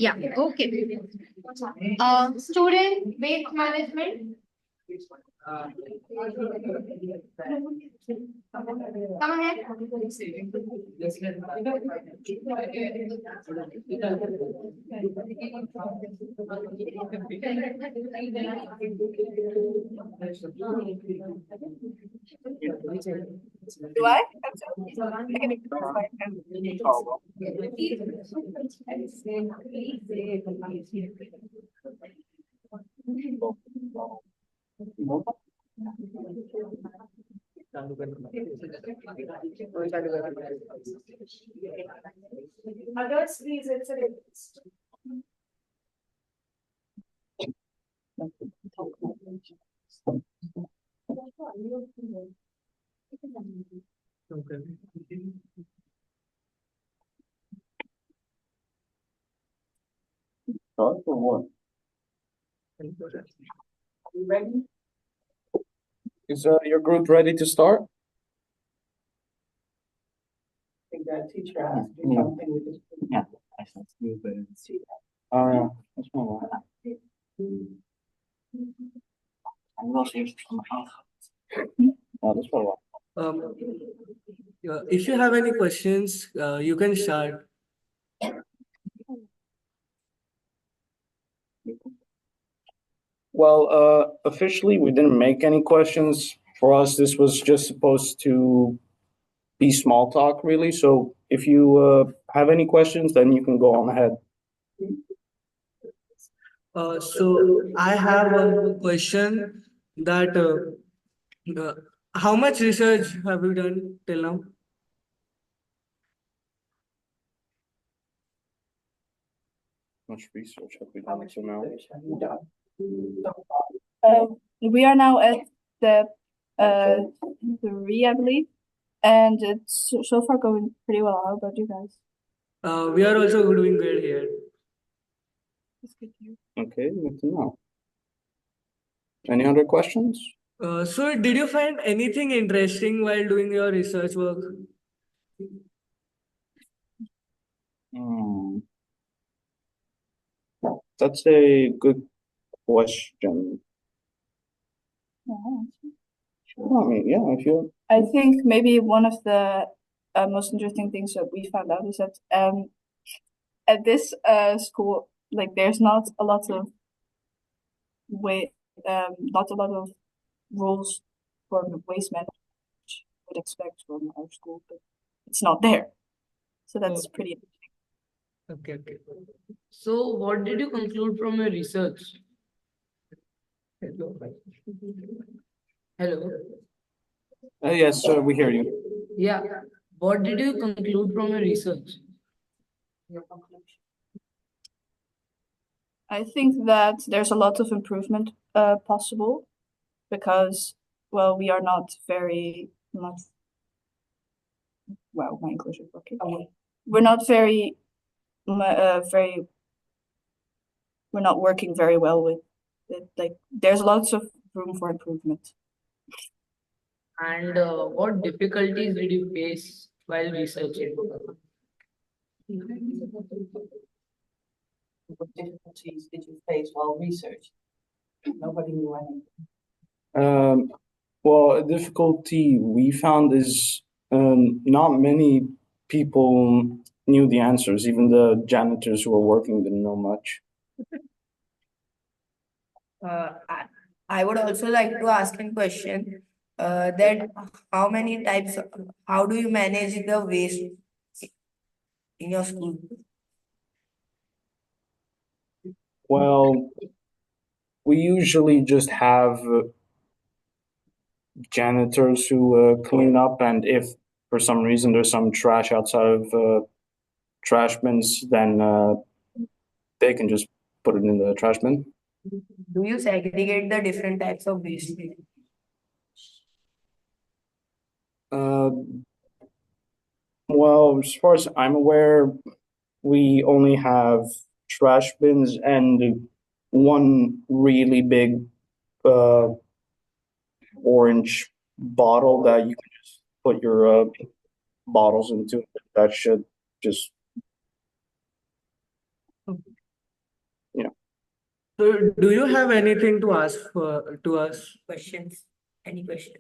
Yeah, okay. Student waste management. Come ahead. Do I? I can improve my Others, please, it's a Start for what? ready? Is your group ready to start? I think the teacher has to do something with this. Yeah. Yeah, that's my one. Oh, that's my one. If you have any questions, you can start. Well, officially, we didn't make any questions. For us, this was just supposed to be small talk, really. So if you have any questions, then you can go on ahead. So I have one question that how much research have you done till now? Much research have we done Much till now? research have you done? We are now at step 3, I believe, and it's so far going pretty well. How about you guys? We are also doing good here. That's good to hear. Okay, good to know. Any other questions? So did you find anything interesting while doing your research work? Hmm. That's a good question. I mean, yeah, if you I think maybe one of the most interesting things that we found out is that at this school, like there's not a lot of not a lot of rules for waste management, which you would expect from our school, but it's not there. So that's pretty interesting. Okay. So, what did you conclude from your research? Hello. yes, sir, we hear you. Yeah. What did you conclude from your research? I think that there's a lot of improvement possible because, well, we are not well, my English is working. We're not very, we're not working very well with it. Like, there's lots of room for improvement. And what difficulties did you face while researching? What difficulties did you face while researching? Nobody knew anything. Well, a difficulty we found is not many people knew the answers. Even the janitors who were working didn't know much. I would also like to ask a question that how do you manage the waste in your school? Well, we usually just have janitors who clean up, and if for some reason there's some trash outside of trash bins, then they can just put it in the trash bin. Do you segregate the different types of waste? Well, as far as I'm aware, we only have trash bins and one really big orange bottle that you can just put your bottles into. That should just So do you have anything to ask to us? Questions? Any questions?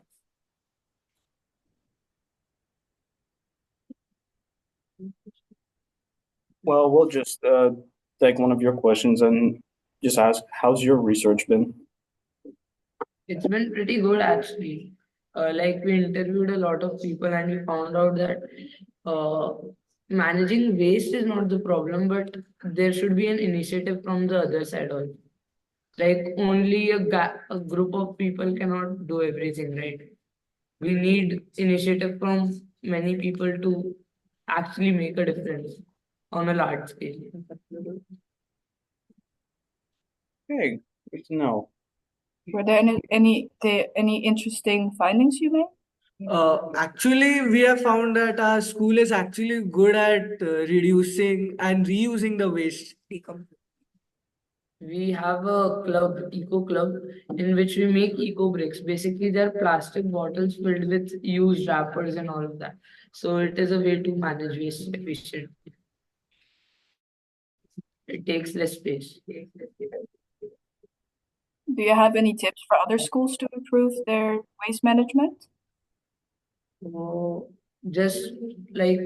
Well, we'll just take one of your questions and just ask, how's your research been? It's been pretty good actually. Like we interviewed a lot of people and we found out that uh, managing waste is not the problem, but there should be an initiative from the other side also. Like only a group of people cannot do everything, right? We need initiative from many people to actually make a difference on a large scale. Okay, good to know. Were there any interesting findings you made? Actually, we have found that our school is actually good at reducing and reusing the waste. We have a club, eco club, in which we make eco bricks. Basically, they're plastic bottles filled with used wrappers and all of that. So it is a way to manage waste efficiently. It takes less space. Do you have any tips for other schools to improve their waste management? Just like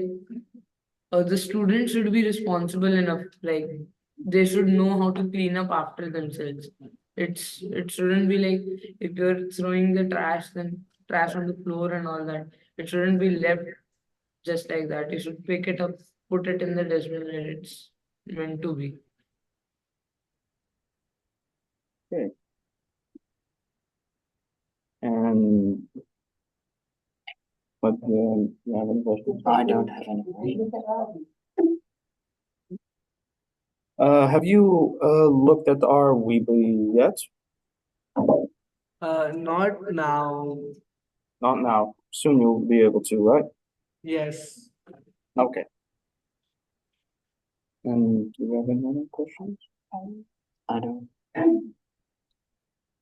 the students should be responsible enough, like they should know how to clean up after themselves. It shouldn't be like if you're throwing the trash, then trash on the floor and all that. It shouldn't be left just like that. You should pick it up, put it in the dustbin where it's meant to be. And but you have any questions? I don't have any questions. Have you looked at our Weebly yet? Not now. Not now. Soon you'll be able to, right? Yes. Okay. And do you have any other questions? I don't.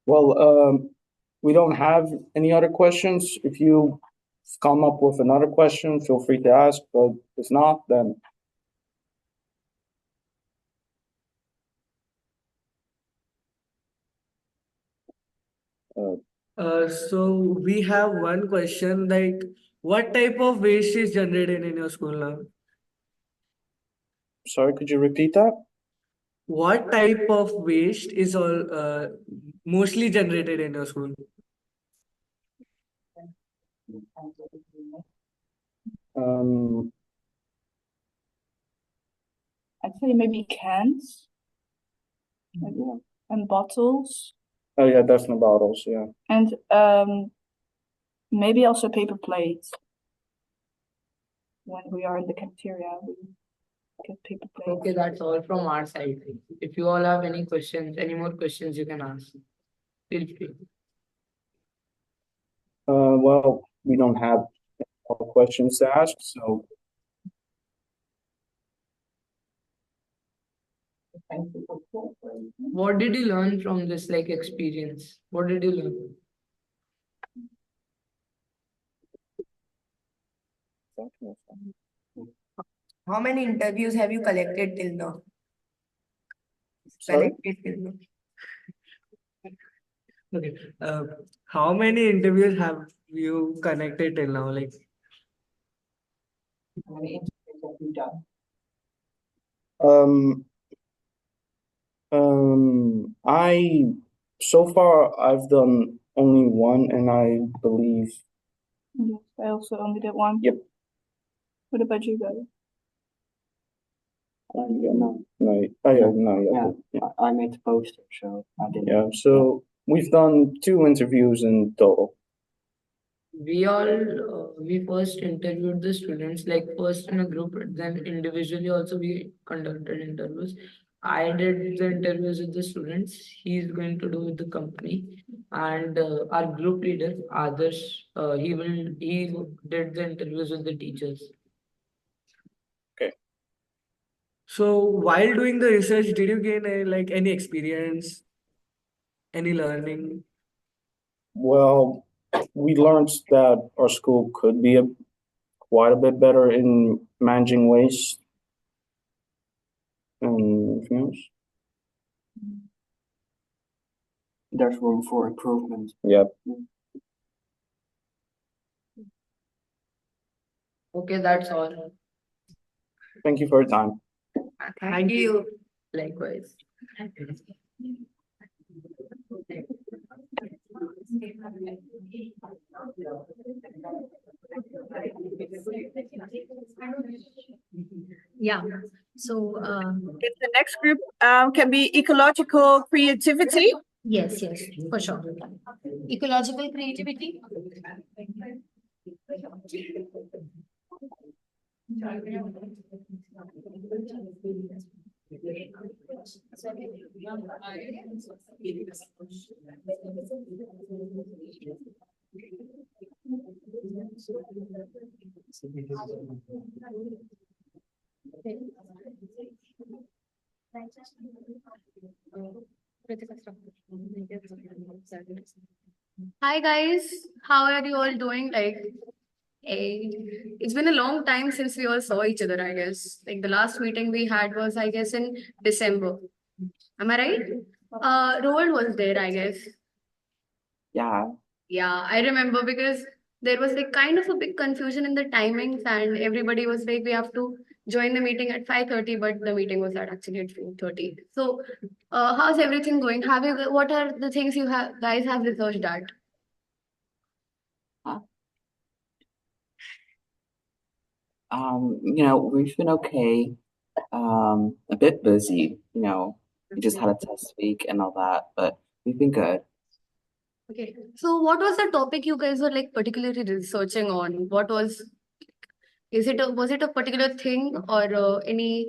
Well, we don't have any other questions. If you come up with another question, feel free to ask, but if not, then So we have one question like, what type of waste is generated in your school now? sorry, could you repeat that? What type of waste is all mostly generated in your school? Um, I'd say maybe cans. And bottles. oh yeah, definitely bottles, yeah. And maybe also paper plates. When we are in the cafeteria, we get paper plates. Okay, that's all from our side. If you all have any questions, any more questions, you can ask. Feel free. Well, we don't have all the questions to ask, so What did you learn from this like experience? What did you learn? How many interviews have you collected till now? sorry? Collected till now. Okay. How many interviews have you connected till now? Like, How many interviews have you done? I so far I've done only one, and I believe Yes, I also only did one. Yep. What about you guys? Yeah, no. no, oh yeah, no, yeah, Yeah, I made the poster, so I didn't. yeah. So we've done 2 interviews in total. We first interviewed the students, like first in a group, then individually also we conducted interviews. I did the interviews with the students. He's going to do with the company, and our group leader Adarsh, he did the interviews with the teachers. so while doing the research, did you gain like any experience, any learning? Well, we learned that our school could be quite a bit better in managing waste. And anything else? there's room for improvement. Yep. Okay, that's all. Thank you for your time. Thank you. Likewise. Yeah. So, If the next group can be ecological creativity. yes, for sure. Ecological creativity. Hi guys, how are you all doing? It's been a long time since we all saw each other, I guess. Like the last meeting we had was, I guess, in December. Am I right? Roald was there, I guess. Yeah, Yeah, I remember because there was like kind of a big confusion in the timings, and everybody was like, we have to join the meeting at 5:30, but the meeting was actually at 4:30. So, how's everything going? What are the things you have guys have researched at? we've been okay. A bit busy, we just had a test week and all that, but we've been good. Okay. So, what was the topic you guys were like particularly researching on? Was it a particular thing or any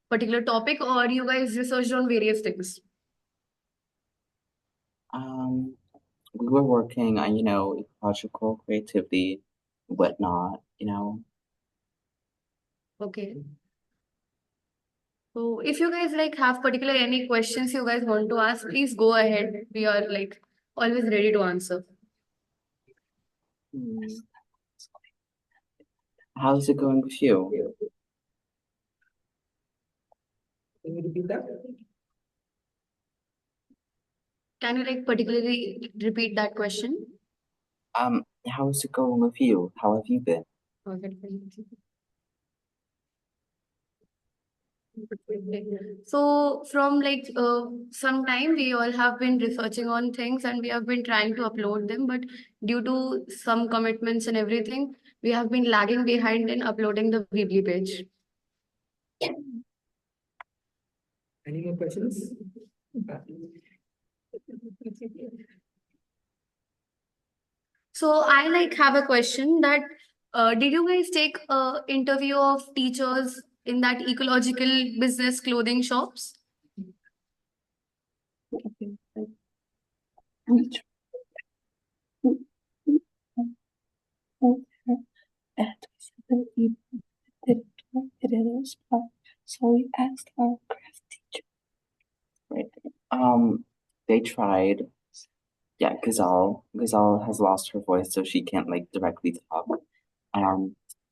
particular topic, or you guys researched on various things? We were working on, ecological creativity, whatnot, Okay. So if you guys like have particular any questions you guys want to ask, please go ahead. We are like always ready to answer. Hmm. How's it going with you? Can you repeat that? Can you like particularly repeat that question? How's it going with you? How have you been? Okay. So from like some time we all have been researching on things and we have been trying to upload them, but due to some commitments and everything, we have been lagging behind in uploading the Weebly page. Any more questions? So I like have a question that did you guys take a interview of teachers in that ecological business clothing shops? So we asked our craft teacher. Right. They tried. Yeah, Gazelle has lost her voice, so she can't like directly talk.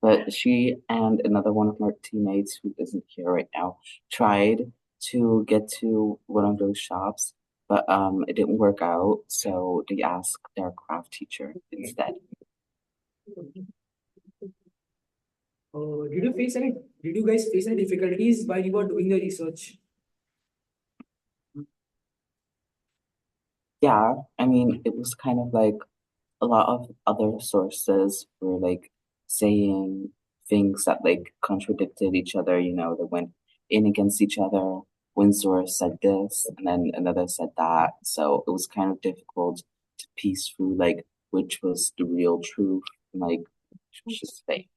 But she and another one of her teammates who isn't here right now tried to get to one of those shops, but it didn't work out, so they asked their craft teacher instead. Did you guys face any difficulties while you were doing the research? Yeah, I mean, it was kind of like a lot of other sources were like saying things that like contradicted each other, that went in against each other. One source said this and then another said that. So it was kind of difficult to piece through like which was the real truth and like which was just fake.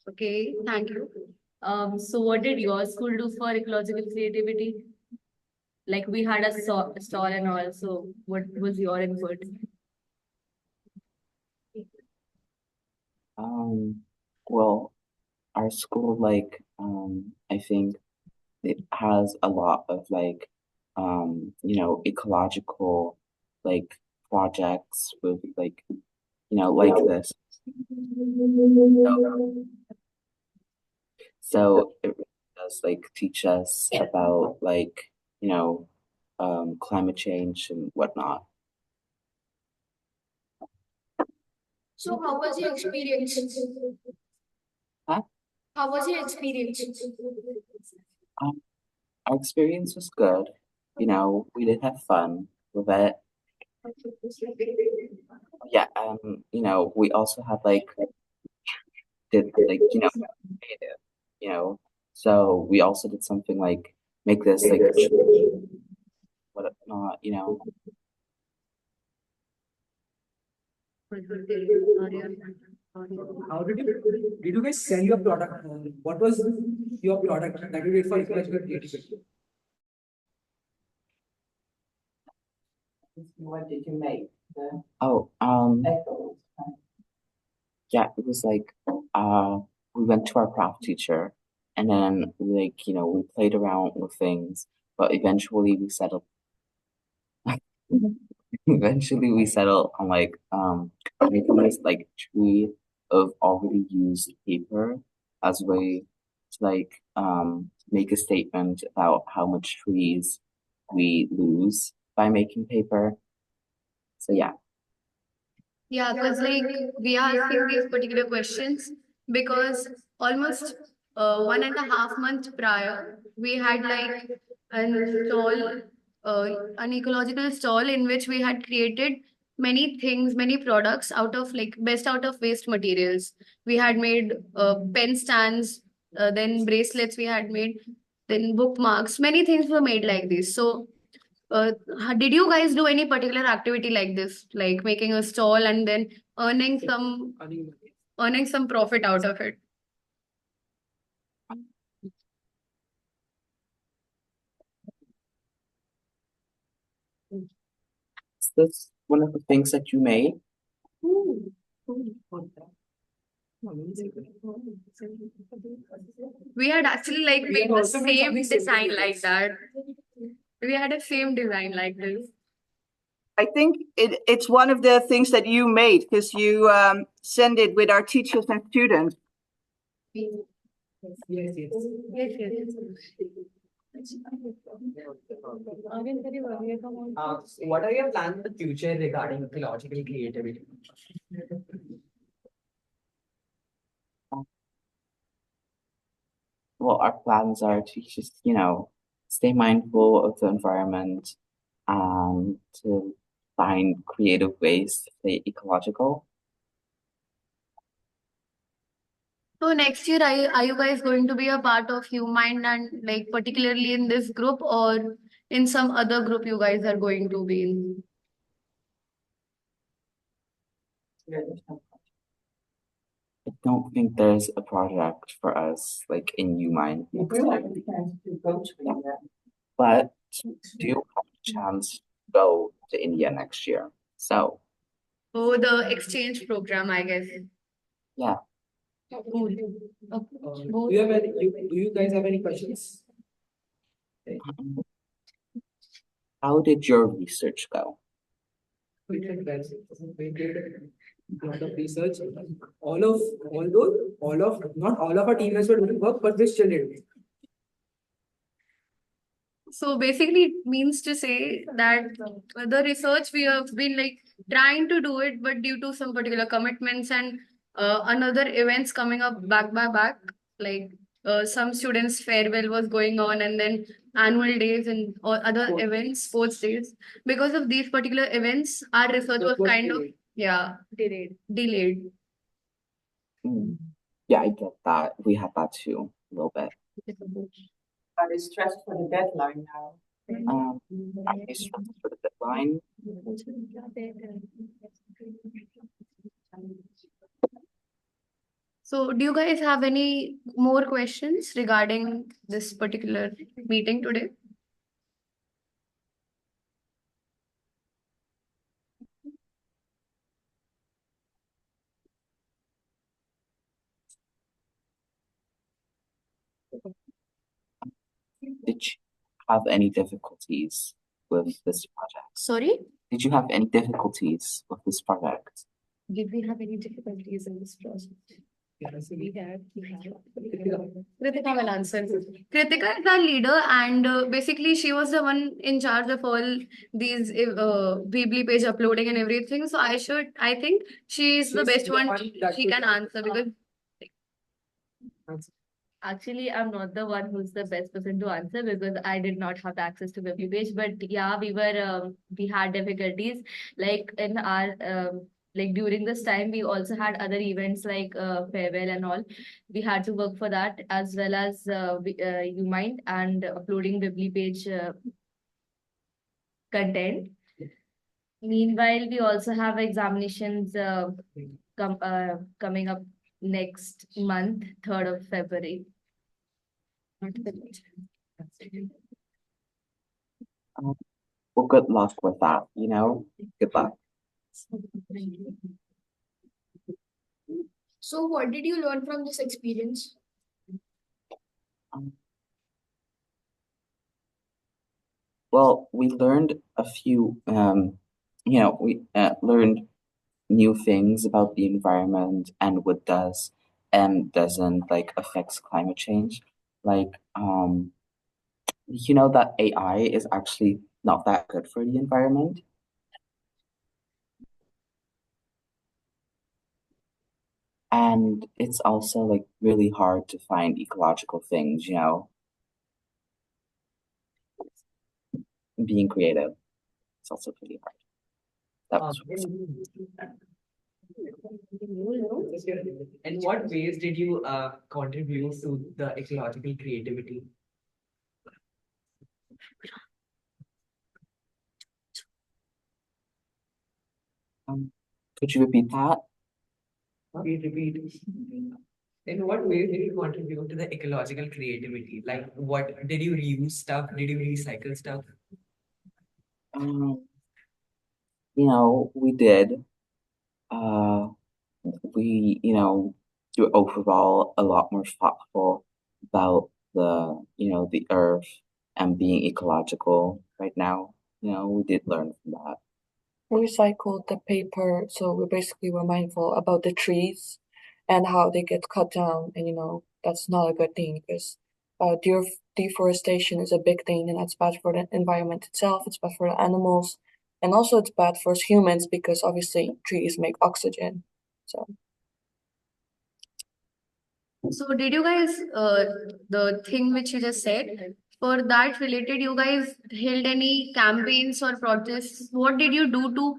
Okay, thank you. So what did your school do for ecological creativity? Like we had a stall and all, so what was your input? Well, our school like I think it has a lot of like ecological like projects with like like this. So it really does like teach us about like climate change and whatnot. So how was your experience? Huh? How was your experience? Our experience was good. You know, we did have fun with it. Yeah, you know, we also had like did like, you know, creative, you know. So we also did something like make this like whatnot, you know. How did you guys sell your product? What was your product that you did for ecological creativity? What did you make? The Oh, echoes. yeah, it was like we went to our craft teacher and then we like, you know, we played around with things, but eventually we settled eventually we settled on like making this like tree of already used paper as a way to like make a statement about how much trees we lose by making paper. So yeah. Yeah, because like we are asking these particular questions because almost 1.5 months prior, we had like an stall, an ecological stall in which we had created many things, many products out of like best out of waste materials. We had made pen stands, then bracelets we had made, then bookmarks, many things were made like this. So did you guys do any particular activity like this, like making a stall and then earning some profit out of it? Is this one of the things that you made? We had actually like made the same design like that. We had a same design like this. I think it's one of the things that you made because you send it with our teachers and students. Yes, yes. Yes, yes. What are your plans in the future regarding ecological creativity? Well, our plans are to just, you know, stay mindful of the environment and to find creative ways to stay ecological. So next year, are you guys going to be a part of Humind and like particularly in this group or in some other group you guys are going to be in? Yeah, there's no I don't think there's a project for us like in UMind You next will year, have the chance to go to India. but do have a chance to go to India next year. So Oh, the exchange program, I guess. yeah, Cool. Do you guys have any questions? how did your research go? We did a lot of research. Not all of our teammates were doing work, but they still did it. So basically, it means to say that the research we have been like trying to do it, but due to some particular commitments and another events coming up back by back, like some students' farewell was going on, and then annual days and or other events, sports days. Because of these particular events, our research was kind of delayed. Mm. Yeah, I get that. We had that too, a little bit. Are they stressed for the deadline now? Are you stressed for the deadline? So, do you guys have any more questions regarding this particular meeting today? Did you have any difficulties with this project? Sorry, Did you have any difficulties with this project? did we have any difficulties in this process? Kritika will answer. Kritika is our leader, and basically she was the one in charge of all these Weebly page uploading and everything. So I think she is the best one. She can answer because Actually, I'm not the one who's the best person to answer because I did not have access to Weebly page. But yeah, we had difficulties like in our like during this time we also had other events like farewell and all. We had to work for that as well as you mind and uploading Weebly page content. Meanwhile, we also have examinations coming up next month, 3rd of February. Well, good luck with that, you know? Good luck. So, what did you learn from this experience? Well, we learned a few, we learned new things about the environment and what does and doesn't like affects climate change. Like, you know that AI is actually not that good for the environment. And it's also like really hard to find ecological things, you know. Being creative, it's also pretty hard. That was In what ways did you contribute to the ecological creativity? Could you repeat that? Repeat. In what ways did you contribute to the ecological creativity? Like, what did you reuse stuff? Did you recycle stuff? You know, we did. We, you know, do overall a lot more thoughtful about the earth and being ecological right now. You know, we did learn from that. We recycled the paper, so we basically were mindful about the trees and how they get cut down, and that's not a good thing because deforestation is a big thing, and that's bad for the environment itself, it's bad for the animals, and also it's bad for us humans because obviously trees make oxygen. So did you guys the thing which you just said, for that related, you guys held any campaigns or protests? What did you do to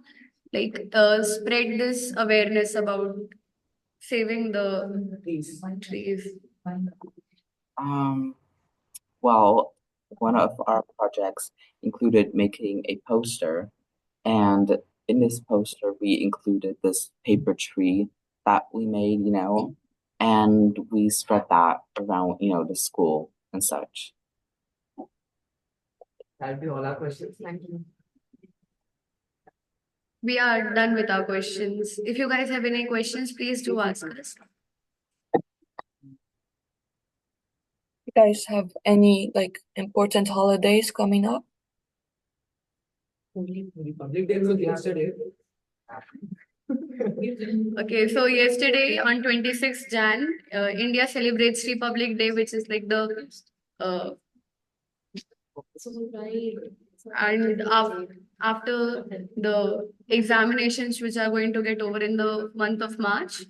spread this awareness about saving the trees? Well, one of our projects included making a poster, and in this poster we included this paper tree that we made, and we spread that around, the school and such. That'll be all our questions. Thank you. We are done with our questions. If you guys have any questions, please do ask us. You guys have any important holidays coming up? Republic Day was yesterday. Okay, so yesterday on 26th Jan, India celebrates Republic Day, which is like the and after the examinations which are going to get over in the month of March,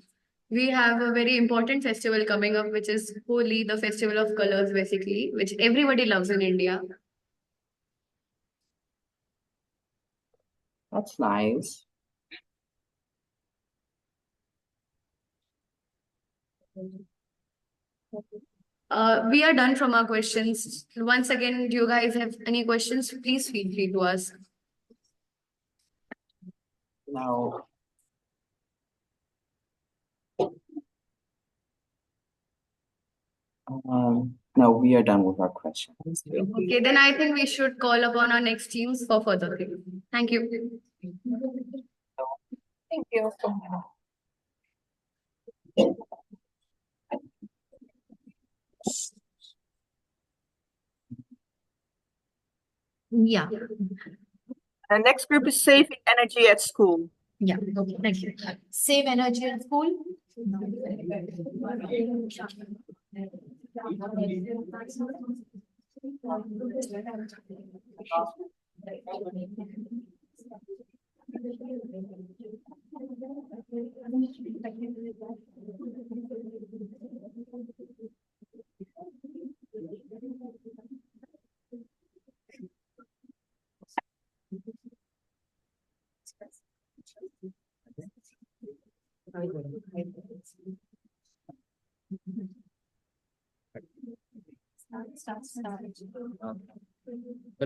we have a very important festival coming up, which is Holi, the festival of colors, basically, which everybody loves in India. That's nice. We are done from our questions. Once again, do you guys have any questions? Please feel free to ask. No. No, we are done with our questions. Okay, then I think we should call upon our next teams for further things. Thank you. Thank you. Yeah. Our next group is saving energy at school. Yeah. Okay. Thank you. Save energy at school. Good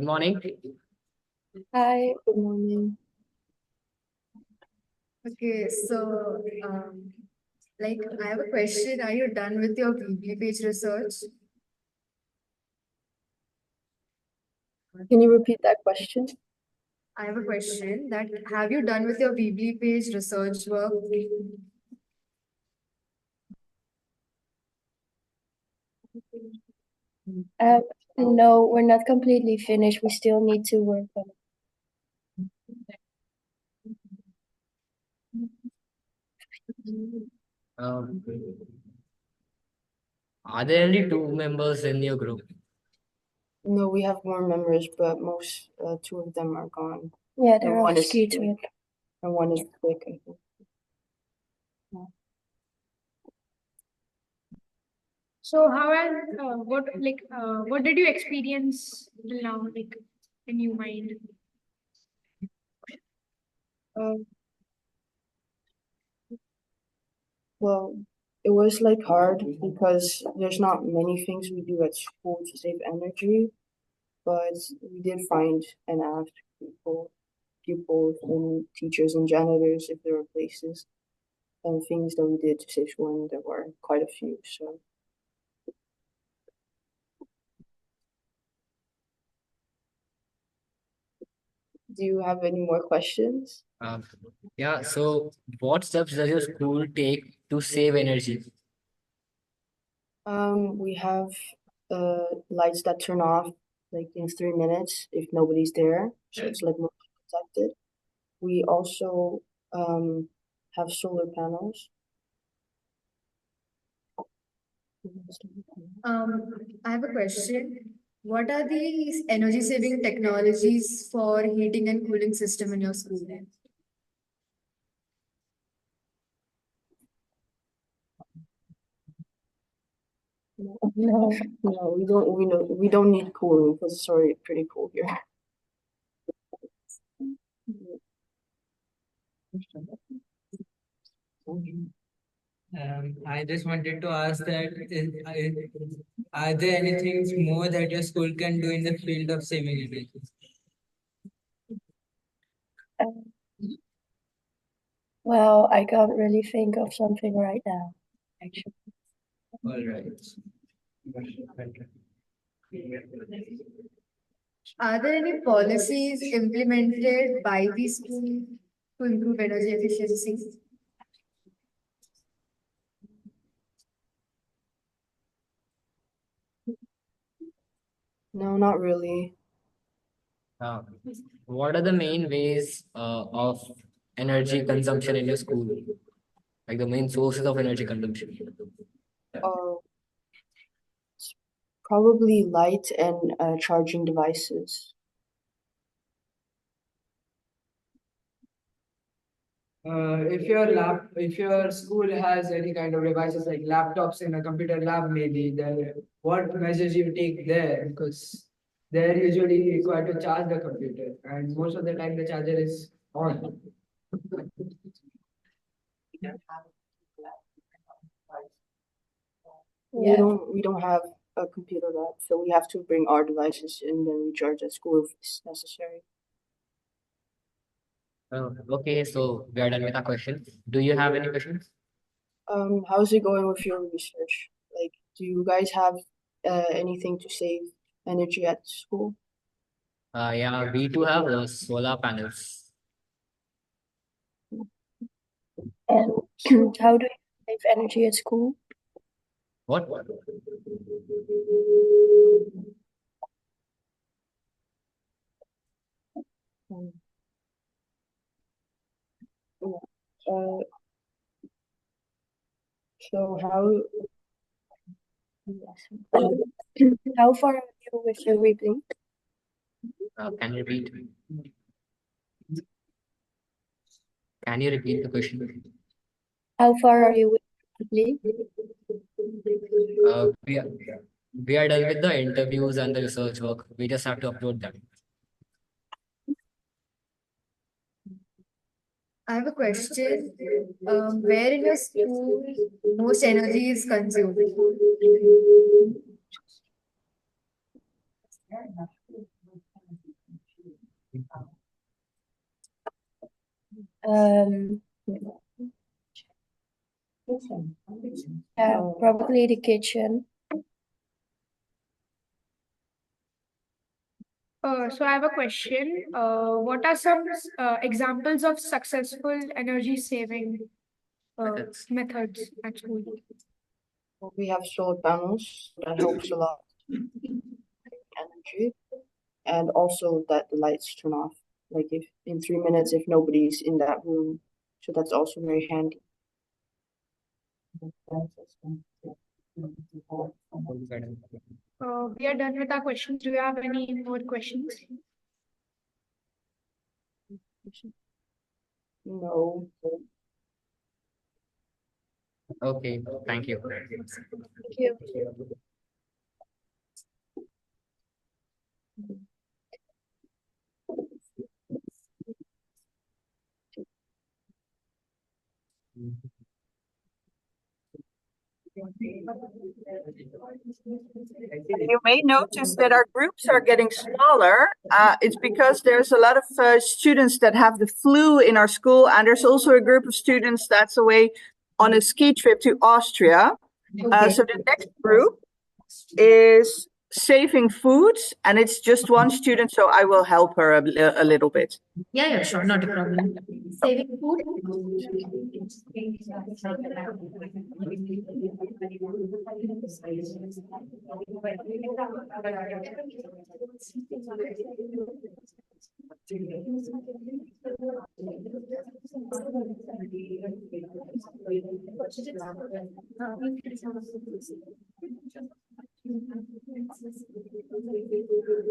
morning. Hi, good morning. Okay, so like I have a question. Are you done with your Weebly page research? Can you repeat that question? I have a question that have you done with your Weebly page research work? No, we're not completely finished. We still need to work on Um, are there only two members in your group? No, we have more members, but two of them are gone. Yeah, And they're on one is ski sick, trip. and one is sick, I think. So how has what did you experience till now, like in your mind? Um, Well, it was like hard because there's not many things we do at school to save energy, but we did find and ask pupils and teachers and janitors if there were places and things that we did to save school, and there were quite a few. So do you have any more questions? Yeah, so what steps does your school take to save energy? We have lights that turn off like in 3 minutes if nobody's there, so it's like more protected. We also have solar panels. I have a question. What are these energy saving technologies for heating and cooling system in your school? No, no, we don't. We don't need cooling because it's already pretty cool here. I just wanted to ask that are there anything more that your school can do in the field of saving energy? Well, I can't really think of something right now, actually. All right. Are there any policies implemented by the school to improve energy efficiency? No, not really. Uh, what are the main ways of energy consumption in your school? Like the main sources of energy consumption? Uh, Probably light and charging devices. If your school has any kind of devices like laptops in a computer lab, maybe then what measures you take there? Because they're usually required to charge the computer, and most of the time the charger is on. We don't have a computer lab, so we have to bring our devices and then we charge at school if it's necessary. Okay, so we are done with our questions. Do you have any questions? How's it going with your research? Like, do you guys have anything to save energy at school? Yeah, we do have solar panels. And how do you save energy at school? What? Uh, So how far are you with your reading? Can you repeat? Can you repeat the question? How far are you with your reading? We are done with the interviews and the research work. We just have to upload them. I have a question. Where in your school most energy is consumed? Probably the kitchen. So I have a question. What are some examples of successful energy saving methods at school? We have solar panels, that helps a lot. Energy. And also that the lights turn off, like if in 3 minutes if nobody's in that room. So that's also very handy. We are done with our questions. Do you have any more questions? No. Okay, thank you. Thank you. You may notice that our groups are getting smaller. It's because there's a lot of students that have the flu in our school, and there's also a group of students that's away on a ski trip to Austria. So the next group is saving foods, and it's just one student, so I will help her a little bit. Yeah, sure, not a problem. Saving food?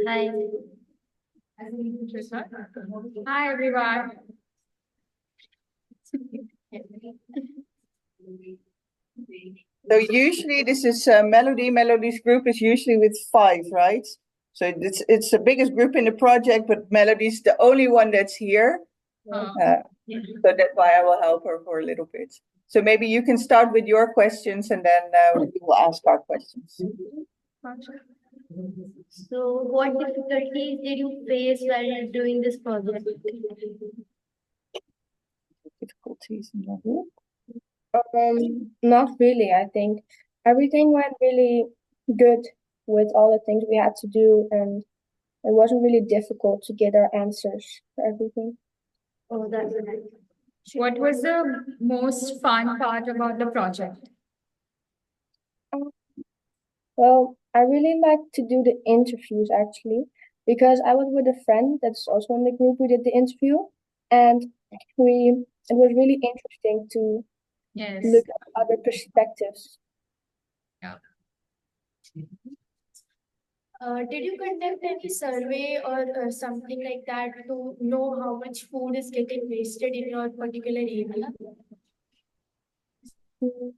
Hi. Hi, everyone. So usually this is Melody. Melody's group is usually with 5, right? So it's the biggest group in the project, but Melody's the only one that's here. So that's why I will help her for a little bit. So maybe you can start with your questions, and then we will ask our questions. So, what difficulties did you face while doing this project? Difficulties in the group? Not really. I think everything went really good with all the things we had to do, and it wasn't really difficult to get our answers for everything. Oh, that's nice. What was the most fun part about the project? Well, I really like to do the interviews actually, because I was with a friend that's also in the group who did the interview, and it was really interesting to look at other perspectives. Did you conduct any survey or something like that to know how much food is getting wasted in your particular area? You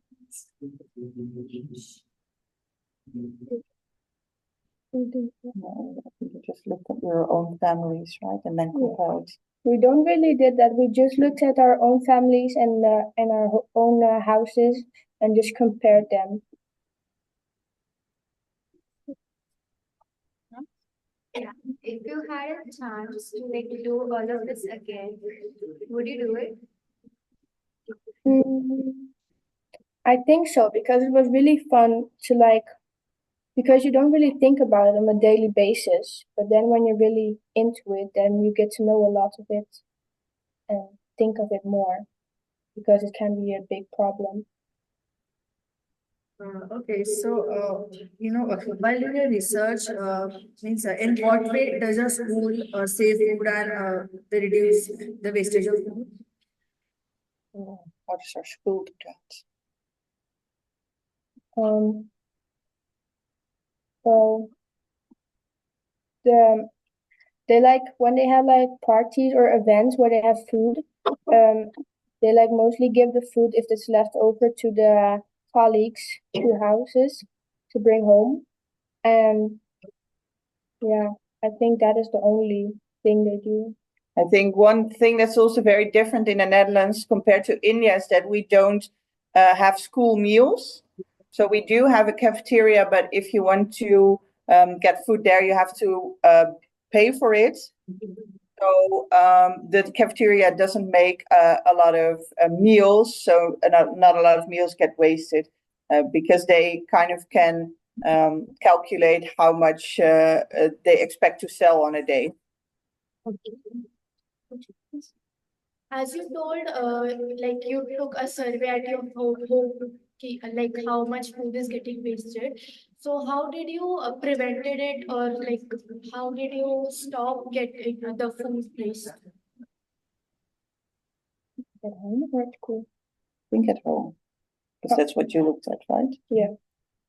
just look at your own families, right? And then compare it. We don't really did that. We just looked at our own families and our own houses and just compared them. Yeah. If you had a chance to do all of this again, would you do it? I think so, because it was really fun to because you don't really think about it on a daily basis, but then when you're really into it, then you get to know a lot of it and think of it more, because it can be a big problem. Okay, so while doing your research, means in what way does your school save food and they reduce the wastage of food? How does our school do that? Well, they like when they have like parties or events where they have food, they like mostly give the food if it's left over to the colleagues to houses to bring home. And yeah, I think that is the only thing they do. I think one thing that's also very different in the Netherlands compared to India is that we don't have school meals. So we do have a cafeteria, but if you want to get food there, you have to pay for it. So the cafeteria doesn't make a lot of meals, so not a lot of meals get wasted because they kind of can calculate how much they expect to sell on a day. As you told, like you took a survey at your home, like how much food is getting wasted. So how did you prevented it, or like how did you stop getting the food waste? At home or at school? I think at home, because that's what you looked at, right? Yeah.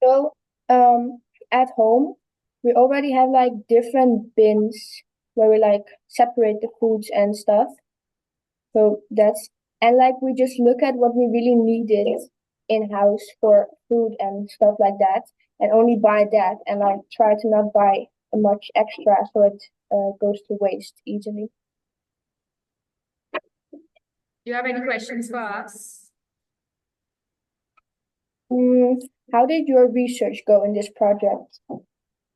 So at home we already have like different bins where we like separate the foods and stuff. So and like we just look at what we really needed in-house for food and stuff like that, and only buy that, and like try to not buy much extra so it goes to waste easily. Do you have any questions for us? How did your research go in this project?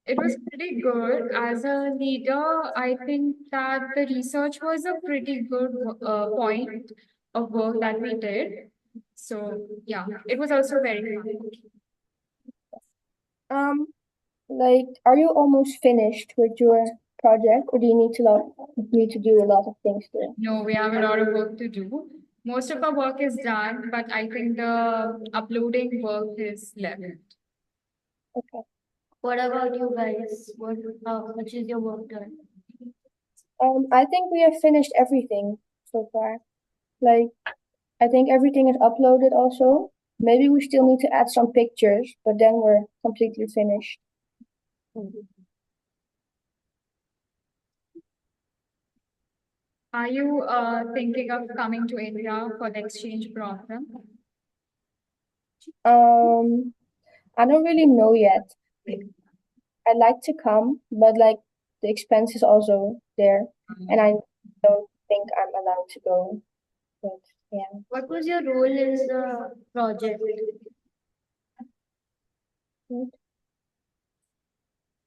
It was pretty good. As a leader, I think that the research was a pretty good point of work that we did. So yeah, it was also very fun. Like, are you almost finished with your project, or do you need to do a lot of things still? No, we have a lot of work to do. Most of our work is done, but I think the uploading work is left. Okay. What about you guys? How much is your work done? I think we have finished everything so far. Like, I think everything is uploaded also. Maybe we still need to add some pictures, but then we're completely finished. Are you thinking of coming to India for the exchange program? I don't really know yet. I'd like to come, but like the expense is also there, and I don't think I'm allowed to go. But yeah. What was your role in the project?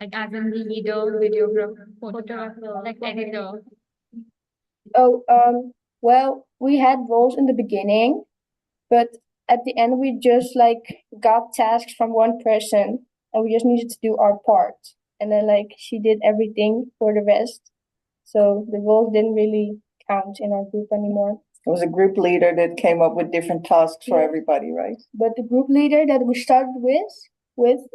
Like as in leader, videographer, photographer, like editor. Oh, well, we had roles in the beginning, but at the end we just like got tasks from one person and we just needed to do our part. And then like she did everything for the rest. So the roles didn't really count in our group anymore. It was a group leader that came up with different tasks for Yeah. everybody, right? But the group leader that we started with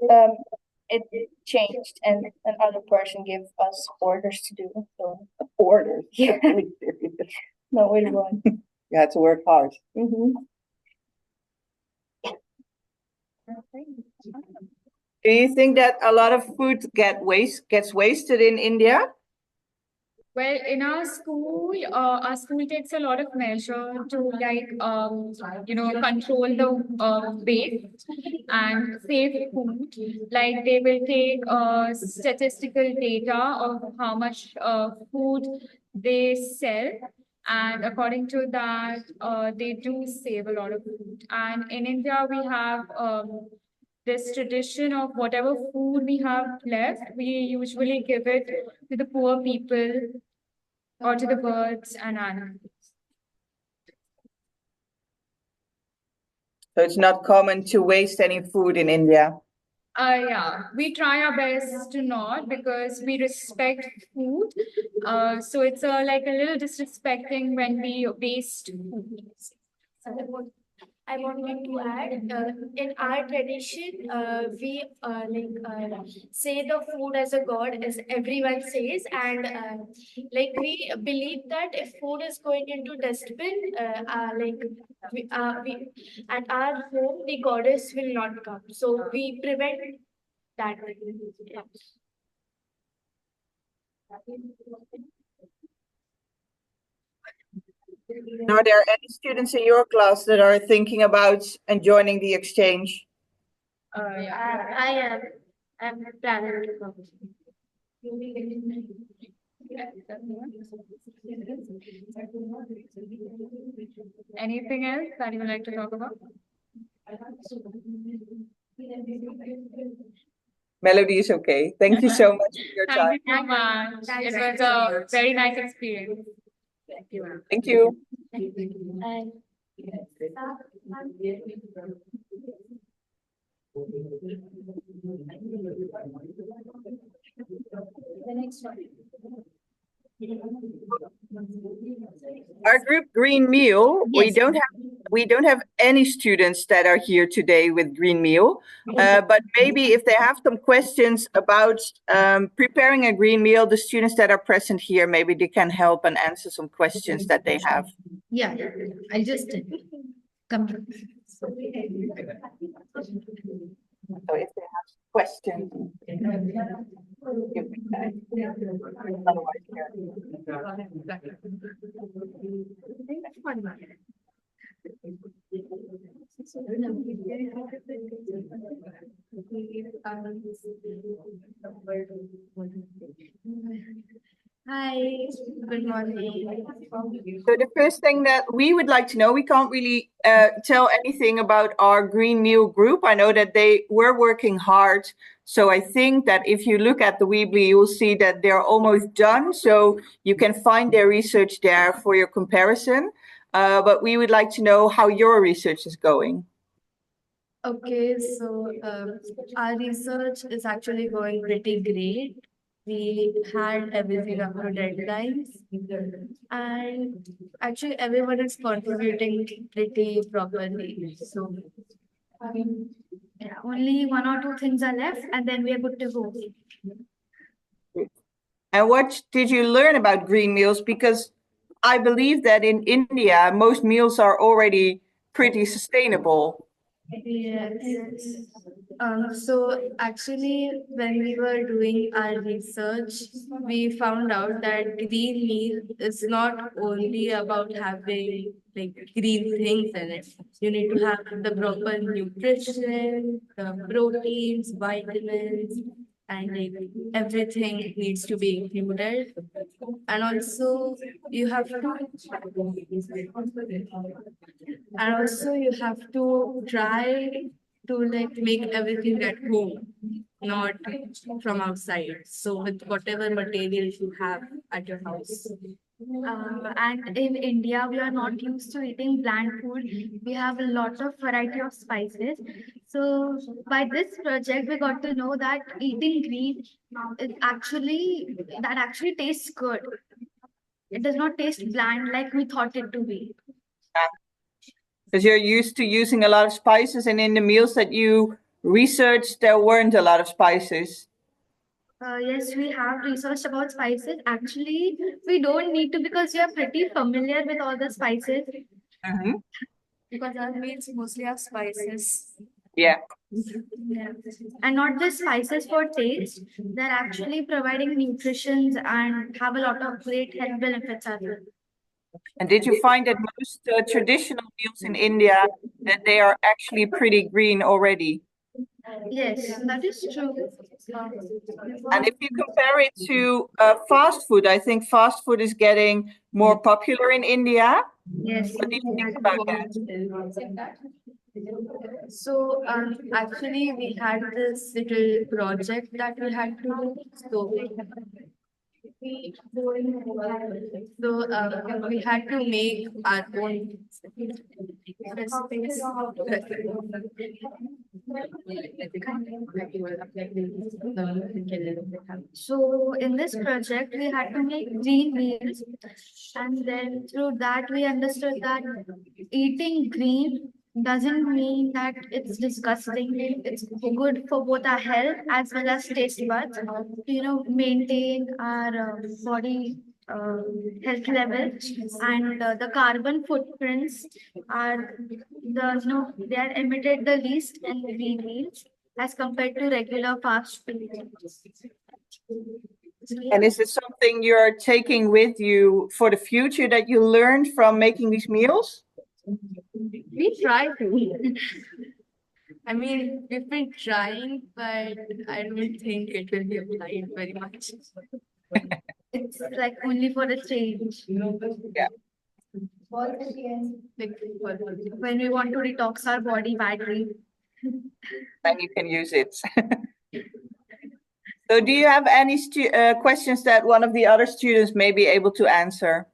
it changed and another person gave us orders to do. So Orders. yeah. No, it was. You had to work hard. Do you think that a lot of food gets wasted in India? Well, in our school takes a lot of measure to like control the waste and save food. Like they will take statistical data of how much food they sell, and according to that, they do save a lot of food. And in India, we have this tradition of whatever food we have left, we usually give it to the poor people or to the birds and animals. So it's not common to waste any food in India. Yeah, we try our best to not, because we respect food. So it's like a little disrespecting when we waste food. I wanted to add, in our tradition, we say the food as a god, as everyone says, and like we believe that if food is going into dustbin, we at our home the goddess will not come, so we prevent that. Yeah. Are there any students in your class that are thinking about and joining the exchange? I am. I'm planning to come. Anything else that you would like to talk about? Melody is okay. Thank you so much for your time. Thank you so much. It was a very nice experience. Thank you. The next one. Our group Green Meal, we don't have any students that are here today with Green Meal, but maybe if they have some questions about preparing a green meal, the students that are present here, maybe they can help and answer some questions that they have. Yeah, I'll just come. So if they have questions, give me time. Otherwise, Hi, good morning. So the first thing that we would like to know, we can't really tell anything about our Green Meal group. I know that they were working hard. So I think that if you look at the Weebly, you'll see that they're almost done. So you can find their research there for your comparison. But we would like to know how your research is going. Okay, so our research is actually going pretty great. We had everything up to deadlines, and actually everyone is contributing pretty properly. So Only one or two things are left, and then we are good to go. And what did you learn about green meals? Because I believe that in India, most meals are already pretty sustainable. Yes. So actually, when we were doing our research, we found out that green meal is not only about having like green things in it. You need to have the proper nutrition, the proteins, vitamins, and like everything needs to be included. And also you have to try to like make everything at home, not from outside. So with whatever materials you have at your house. And in India, we are not used to eating bland food. We have a lot of variety of spices. So by this project, we got to know that eating green is actually tastes good. It does not taste bland like we thought it to be. Because you're used to using a lot of spices, and in the meals that you researched, there weren't a lot of spices. Yes, we have researched about spices. Actually, we don't need to because we are pretty familiar with all the spices. Because our meals mostly have spices. Yeah. Yeah. And not just spices for taste, they're actually providing nutrition and have a lot of great health benefits as well. And did you find that most traditional meals in India, that they are actually pretty green already? Yes, that is true. And if you compare it to fast food, I think fast food is getting more popular in India. Yes. What do you think about that? So actually we had this little project that we had to do. So we had to make our own recipes. So in this project, we had to make green meals, and then through that we understood that eating green doesn't mean that it's disgusting. It's good for both our health as well as taste buds to maintain our body health level, and the carbon footprints are they are emitted the least in green meals as compared to regular fast food. And is it something you're taking with you for the future that you learned from making these meals? We try to. I mean, we've been trying, but I don't think it will be applied very much. It's like only for a change. Yeah. Like, When we want to detox our body badly. Then you can use it. So do you have any questions that one of the other students may be able to answer?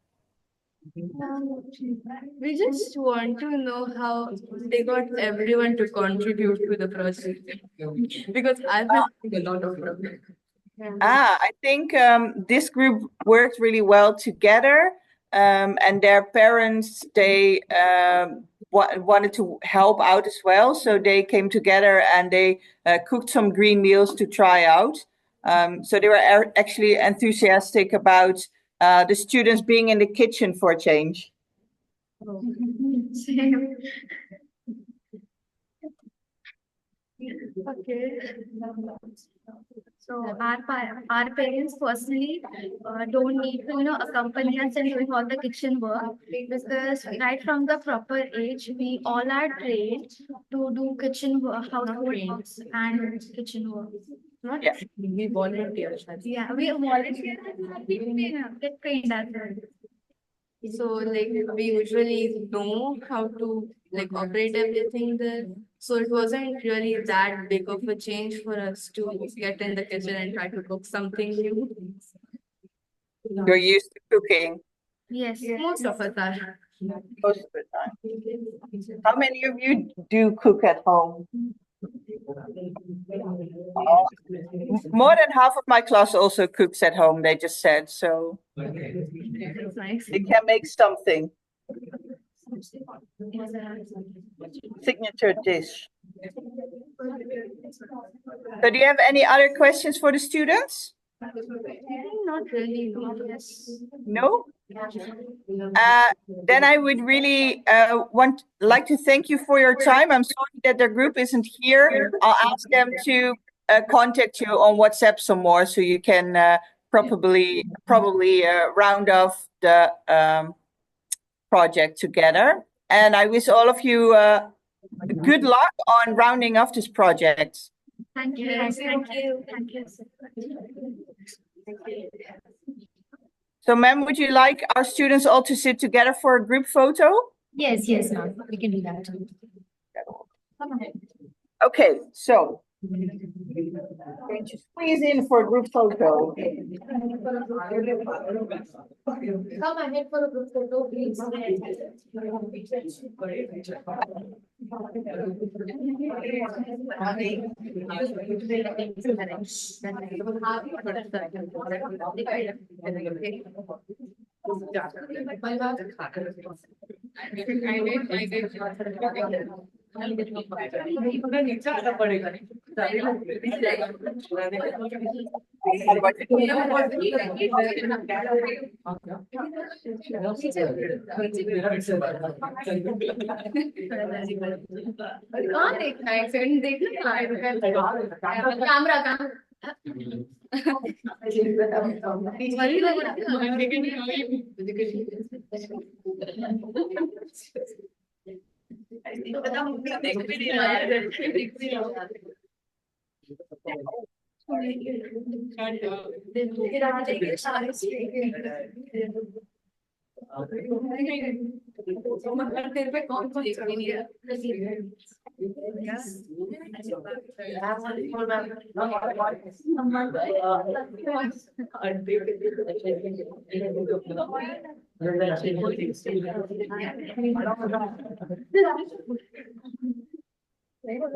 we just want to know how they got everyone to contribute to the project. Because I've been having a lot of problems. I think this group worked really well together, and their parents, they wanted to help out as well. So they came together and they cooked some green meals to try out. So they were actually enthusiastic about the students being in the kitchen for a change. Same. Okay. So our parents personally don't need to accompany us in doing all the kitchen work, because right from the proper age we all are trained to do kitchen work, household works and kitchen work. Not We volunteer. Yeah, we volunteer and we get trained as well. So like we usually know how to like operate everything there. So it wasn't really that big of a change for us to get in the kitchen and try to cook something new. You're used to cooking Yes. Most of us are. most of the time. How many of you do cook at home? Oh, more than half of my class also cooks at home, they just said, so That's nice. they can make something. Signature dish. So do you have any other questions for the students? Not really. No? Then I would really like to thank you for your time. I'm sorry that their group isn't here. I'll ask them to contact you on WhatsApp some more so you can probably round off the project together. And I wish all of you good luck on rounding off this project. Thank you. Thank you. Thank you so much. So, ma'am, would you like our students all to sit together for a group photo? Yes, ma'am. We can do that. Okay, so going to squeeze in for a group photo. Come ahead for a group photo, please. Hello.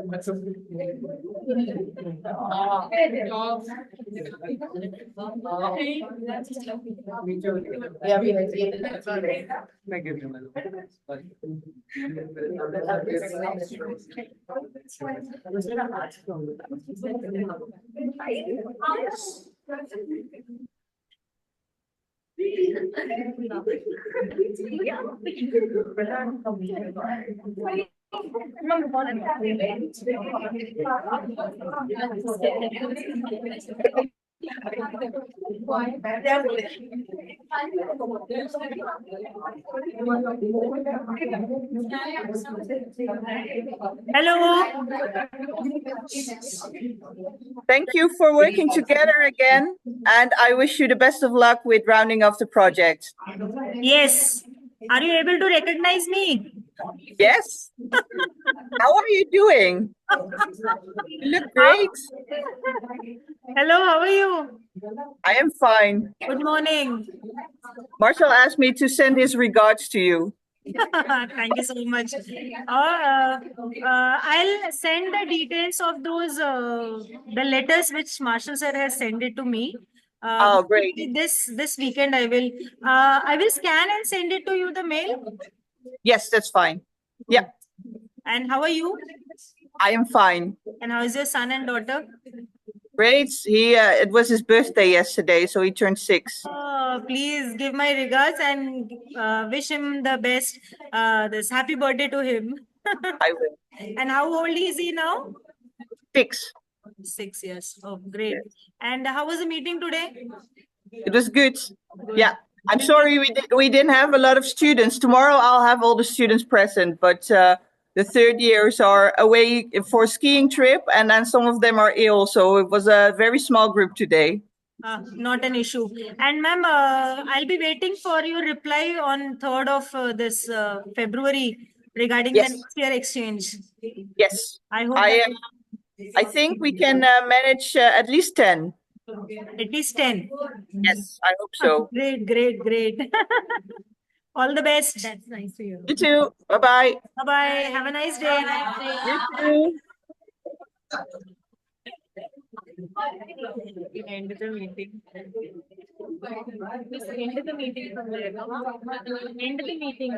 Thank you for working together again, and I wish you the best of luck with rounding off the project. Yes. Are you able to recognize me? Yes. How are you doing? You look great. Hello, how are you? I am fine. Good morning. Marshall asked me to send his regards to you. Thank you so much. I'll send the details of those the letters which Marshall sir has sent it to me. Oh, great. This weekend I will scan and send it to you the mail. Yes, that's fine. Yeah. And how are you? I am fine. And how is your son and daughter? Great. It was his birthday yesterday, so he turned 6. Please give my regards and wish him the best. This happy birthday to him. I will. And how old is he now? 6. 6 years. Oh, great. And how was the meeting today? It was good. Yeah. I'm sorry we didn't have a lot of students. Tomorrow I'll have all the students present, but the third years are away for a skiing trip, and then some of them are ill. So it was a very small group today. Not an issue. And ma'am, I'll be waiting for your reply on 3rd of this February regarding the next year exchange. Yes. I hope I think we can manage at least 10. At least 10. Yes, I hope so. Great, great, great. All the best. That's nice to you. You too. Bye-bye. Bye-bye. Have a nice day. You too. End the meeting. End the meeting. End the meeting.